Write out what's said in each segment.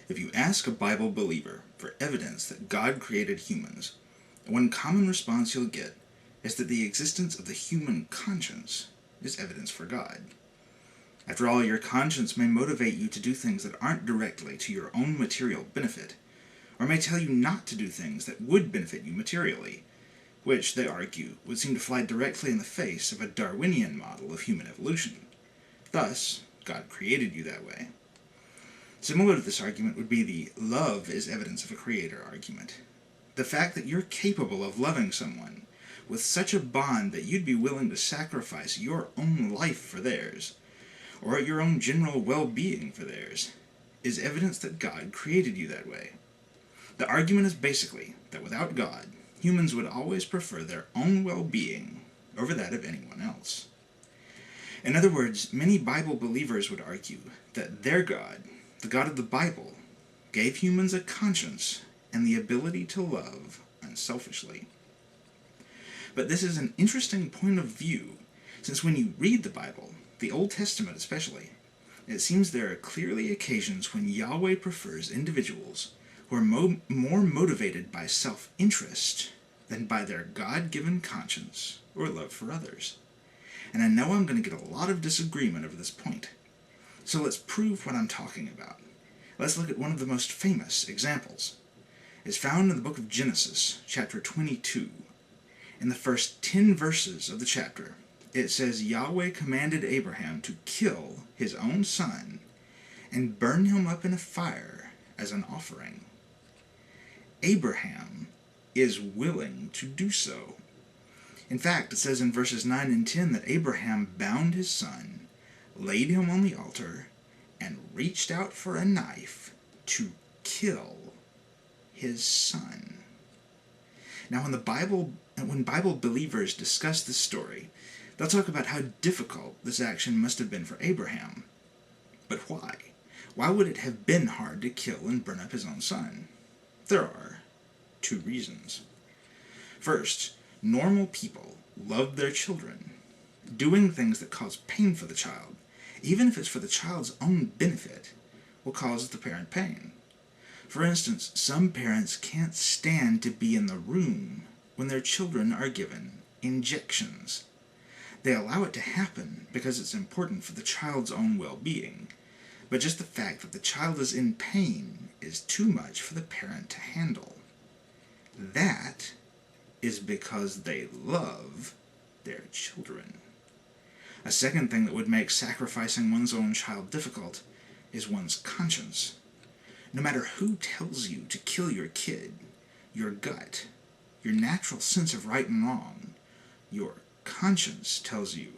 If you ask a Bible believer for evidence that God created humans, one common response you'll get is that the existence of the human conscience is evidence for God. After all, your conscience may motivate you to do things that aren't directly to your own material benefit, or may tell you not to do things that would benefit you materially, which, they argue, would seem to fly directly in the face of a Darwinian model of human evolution. Thus, God created you that way. Similar to this argument would be the love is evidence of a creator argument. The fact that you're capable of loving someone with such a bond that you'd be willing to sacrifice your own life for theirs, or your own general well-being for theirs, is evidence that God created you that way. The argument is basically that without God, humans would always prefer their own well-being over that of anyone else. In other words, many Bible believers would argue that their God, the God of the Bible, gave humans a conscience and the ability to love unselfishly. But this is an interesting point of view, since when you read the Bible, the Old Testament especially, it seems there are clearly occasions when Yahweh prefers individuals who are more motivated by self-interest than by their God-given conscience or love for others. And I know I'm going to get a lot of disagreement over this point. So let's prove what I'm talking about. Let's look at one of the most famous examples. It's found in the book of Genesis, chapter 22. In the first 10 verses of the chapter, it says Yahweh commanded Abraham to kill his own son and burn him up in a fire as an offering. Abraham is willing to do so. In fact, it says in verses 9 and 10 that Abraham bound his son, laid him on the altar, and reached out for a knife to kill his son. Now, when Bible believers discuss this story, they'll talk about how difficult this action must have been for Abraham. But why? Why would it have been hard to kill and burn up his own son? There are 2 reasons. First, normal people love their children. Doing things that cause pain for the child, even if it's for the child's own benefit, will cause the parent pain. For instance, some parents can't stand to be in the room when their children are given injections. They allow it to happen because it's important for the child's own well-being, but just the fact that the child is in pain is too much for the parent to handle. That is because they love their children. A second thing that would make sacrificing one's own child difficult is one's conscience. No matter who tells you to kill your kid, your gut, your natural sense of right and wrong, your conscience tells you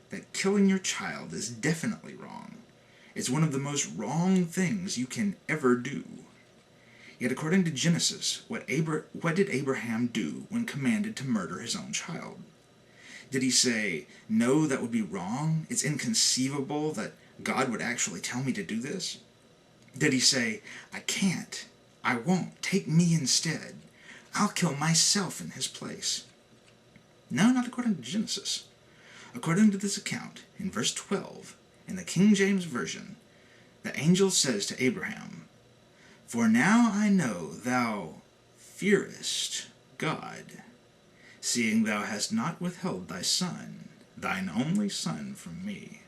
that killing your child is definitely wrong. It's one of the most wrong things you can ever do. Yet according to Genesis, what did Abraham do when commanded to murder his own child? Did he say, no, that would be wrong? It's inconceivable that God would actually tell me to do this? Did he say, I can't, I won't, take me instead. I'll kill myself in his place? No, not according to Genesis. According to this account, in verse 12, in the King James Version, the angel says to Abraham, For now I know thou fearest God, seeing thou hast not withheld thy son, thine only son, from me.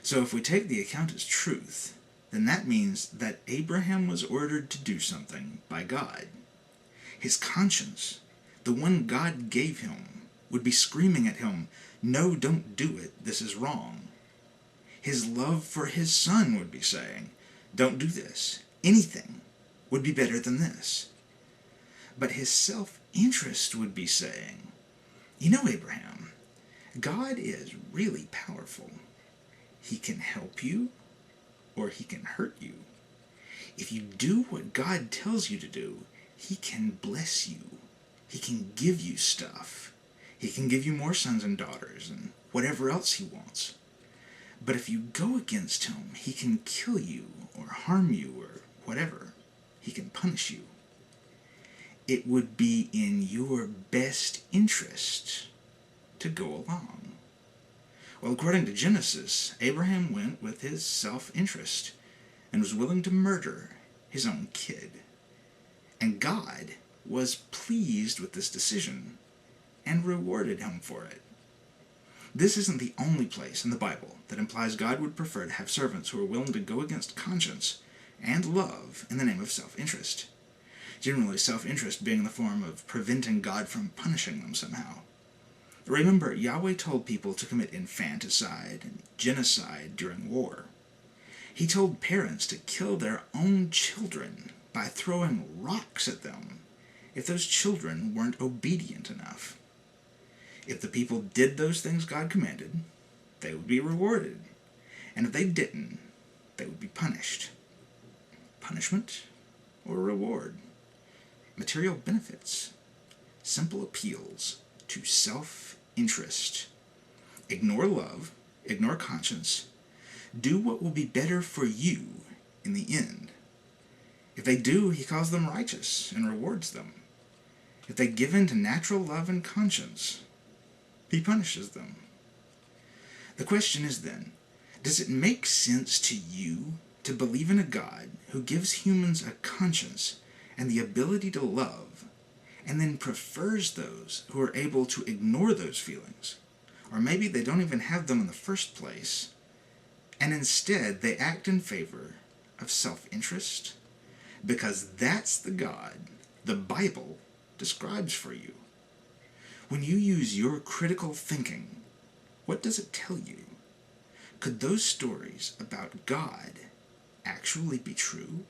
So if we take the account as truth, then that means that Abraham was ordered to do something by God. His conscience, the one God gave him, would be screaming at him, no, don't do it, this is wrong. His love for his son would be saying, don't do this, anything would be better than this. But his self-interest would be saying, you know, Abraham, God is really powerful. He can help you, or he can hurt you. If you do what God tells you to do, he can bless you. He can give you stuff. He can give you more sons and daughters and whatever else he wants. But if you go against him, he can kill you or harm you or whatever. He can punish you. It would be in your best interest to go along. Well, according to Genesis, Abraham went with his self-interest. and was willing to murder his own kid. And God was pleased with this decision and rewarded him for it. This isn't the only place in the Bible that implies God would prefer to have servants who are willing to go against conscience and love in the name of self-interest. Generally, self-interest being in the form of preventing God from punishing them somehow. Remember, Yahweh told people to commit infanticide and genocide during war. He told parents to kill their own children by throwing rocks at them if those children weren't obedient enough. If the people did those things God commanded, they would be rewarded. And if they didn't, they would be punished. Punishment or reward? Material benefits. Simple appeals to self-interest. Ignore love, ignore conscience. Do what will be better for you in the end. If they do, he calls them righteous and rewards them. If they give in to natural love and conscience, he punishes them. The question is then, does it make sense to you to believe in a God who gives humans a conscience and the ability to love, and then prefers those who are able to ignore those feelings, or maybe they don't even have them in the first place, and instead they act in favor of self-interest? Because that's the God the Bible describes for you. When you use your critical thinking, what does it tell you? Could those stories about God actually be true?